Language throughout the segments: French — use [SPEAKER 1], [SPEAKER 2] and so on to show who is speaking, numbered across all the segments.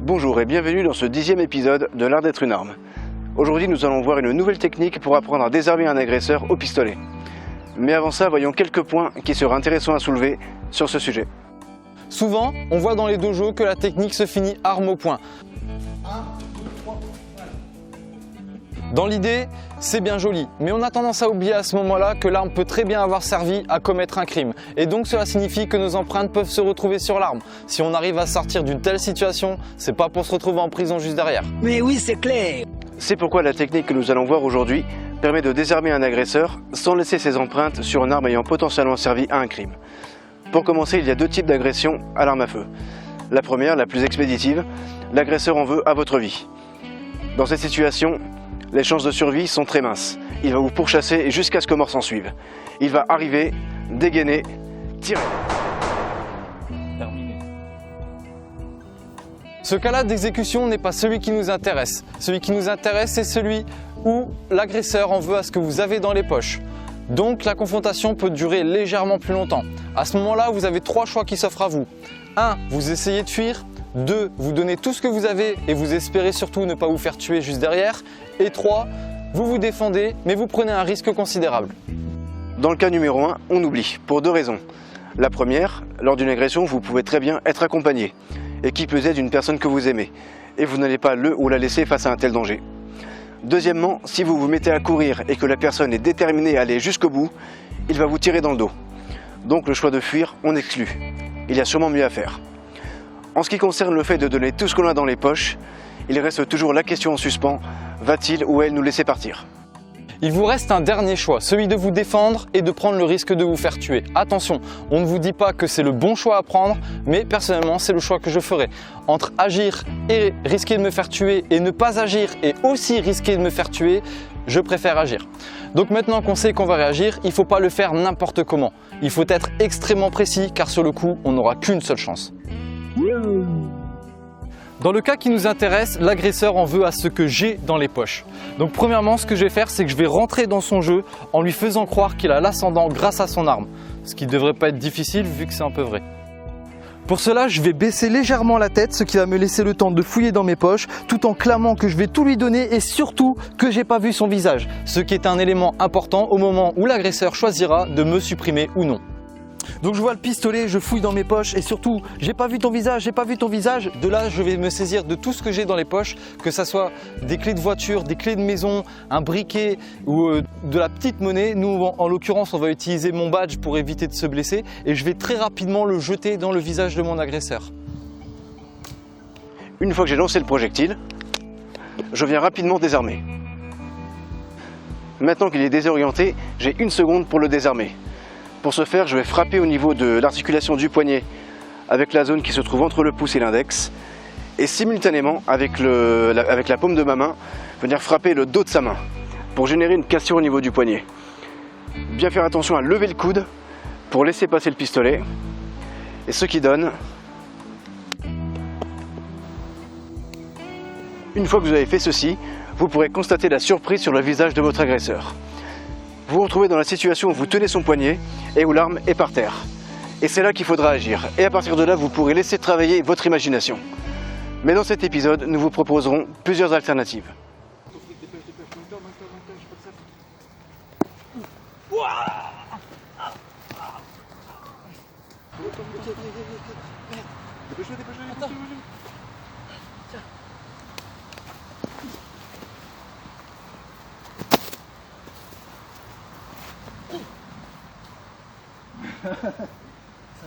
[SPEAKER 1] Bonjour et bienvenue dans ce 10e épisode de l'art d'être une arme. Aujourd'hui nous allons voir une nouvelle technique pour apprendre à désarmer un agresseur au pistolet. Mais avant ça, voyons quelques points qui seraient intéressants à soulever sur ce sujet.
[SPEAKER 2] Souvent, on voit dans les dojos que la technique se finit arme au poing. Dans l'idée, c'est bien joli, mais on a tendance à oublier à ce moment-là que l'arme peut très bien avoir servi à commettre un crime. Et donc cela signifie que nos empreintes peuvent se retrouver sur l'arme. Si on arrive à sortir d'une telle situation, c'est pas pour se retrouver en prison juste derrière.
[SPEAKER 3] Mais oui, c'est clair.
[SPEAKER 1] C'est pourquoi la technique que nous allons voir aujourd'hui permet de désarmer un agresseur sans laisser ses empreintes sur une arme ayant potentiellement servi à un crime. Pour commencer, il y a deux types d'agression à l'arme à feu. La première, la plus expéditive, l'agresseur en veut à votre vie. Dans cette situation, les chances de survie sont très minces. Il va vous pourchasser jusqu'à ce que mort s'en suive. Il va arriver, dégainer, tirer.
[SPEAKER 2] Terminé. Ce cas-là d'exécution n'est pas celui qui nous intéresse. Celui qui nous intéresse, c'est celui où l'agresseur en veut à ce que vous avez dans les poches. Donc la confrontation peut durer légèrement plus longtemps. À ce moment-là, vous avez trois choix qui s'offrent à vous. 1. Vous essayez de fuir. 2. Vous donnez tout ce que vous avez et vous espérez surtout ne pas vous faire tuer juste derrière. Et 3. Vous vous défendez, mais vous prenez un risque considérable.
[SPEAKER 1] Dans le cas numéro 1, on oublie, pour deux raisons. La première, lors d'une agression, vous pouvez très bien être accompagné, et qui plus est d'une personne que vous aimez, et vous n'allez pas le ou la laisser face à un tel danger. Deuxièmement, si vous vous mettez à courir et que la personne est déterminée à aller jusqu'au bout, il va vous tirer dans le dos. Donc le choix de fuir, on exclut. Il y a sûrement mieux à faire. En ce qui concerne le fait de donner tout ce qu'on a dans les poches, il reste toujours la question en suspens, va-t-il ou elle nous laisser partir ?
[SPEAKER 2] Il vous reste un dernier choix, celui de vous défendre et de prendre le risque de vous faire tuer. Attention, on ne vous dit pas que c'est le bon choix à prendre, mais personnellement c'est le choix que je ferai. Entre agir et risquer de me faire tuer et ne pas agir et aussi risquer de me faire tuer, je préfère agir. Donc maintenant qu'on sait qu'on va réagir, il ne faut pas le faire n'importe comment. Il faut être extrêmement précis car sur le coup, on n'aura qu'une seule chance. Dans le cas qui nous intéresse, l'agresseur en veut à ce que j'ai dans les poches. Donc premièrement, ce que je vais faire, c'est que je vais rentrer dans son jeu en lui faisant croire qu'il a l'ascendant grâce à son arme. Ce qui ne devrait pas être difficile vu que c'est un peu vrai. Pour cela, je vais baisser légèrement la tête, ce qui va me laisser le temps de fouiller dans mes poches, tout en clamant que je vais tout lui donner et surtout que j'ai pas vu son visage. Ce qui est un élément important au moment où l'agresseur choisira de me supprimer ou non. Donc je vois le pistolet, je fouille dans mes poches et surtout, j'ai pas vu ton visage, j'ai pas vu ton visage. De là, je vais me saisir de tout ce que j'ai dans les poches, que ça soit des clés de voiture, des clés de maison, un briquet ou de la petite monnaie. Nous, en l'occurrence, on va utiliser mon badge pour éviter de se blesser et je vais très rapidement le jeter dans le visage de mon agresseur.
[SPEAKER 1] Une fois que j'ai lancé le projectile, je viens rapidement désarmer. Maintenant qu'il est désorienté, j'ai une seconde pour le désarmer. Pour ce faire, je vais frapper au niveau de l'articulation du poignet avec la zone qui se trouve entre le pouce et l'index et simultanément avec la paume de ma main, venir frapper le dos de sa main pour générer une cassure au niveau du poignet. Bien faire attention à lever le coude pour laisser passer le pistolet et ce qui donne. Une fois que vous avez fait ceci, vous pourrez constater la surprise sur le visage de votre agresseur. Vous vous retrouvez dans la situation où vous tenez son poignet et où l'arme est par terre. Et c'est là qu'il faudra agir. Et à partir de là, vous pourrez laisser travailler votre imagination. Mais dans cet épisode, nous vous proposerons plusieurs alternatives.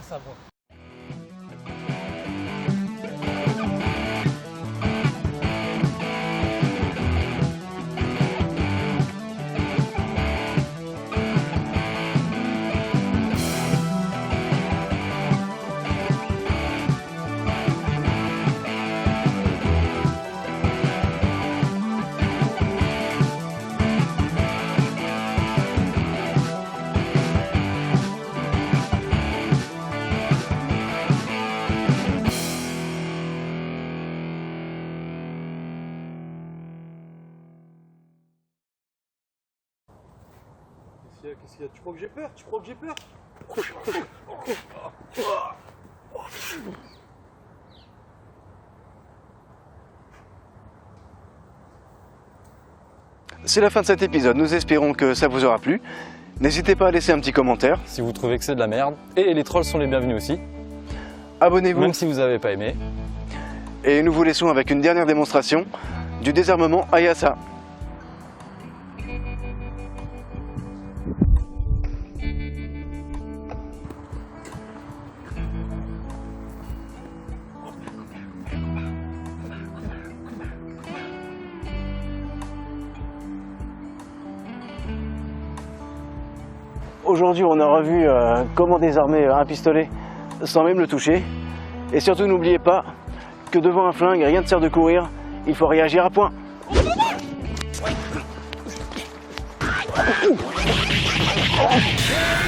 [SPEAKER 2] Ça va.
[SPEAKER 4] Qu'est-ce qu'il y a? Tu crois que j'ai peur? Tu crois que j'ai peur?
[SPEAKER 1] C'est la fin de cet épisode, nous espérons que ça vous aura plu. N'hésitez pas à laisser un petit commentaire.
[SPEAKER 2] Si vous trouvez que c'est de la merde, et les trolls sont les bienvenus aussi,
[SPEAKER 1] Abonnez-vous.
[SPEAKER 2] même si vous n'avez pas aimé.
[SPEAKER 1] Et nous vous laissons avec une dernière démonstration du désarmement Ayasa. Aujourd'hui, on aura vu comment désarmer un pistolet sans même le toucher. Et surtout, n'oubliez pas que devant un flingue, rien ne sert de courir, il faut réagir à point.
[SPEAKER 3] Oh!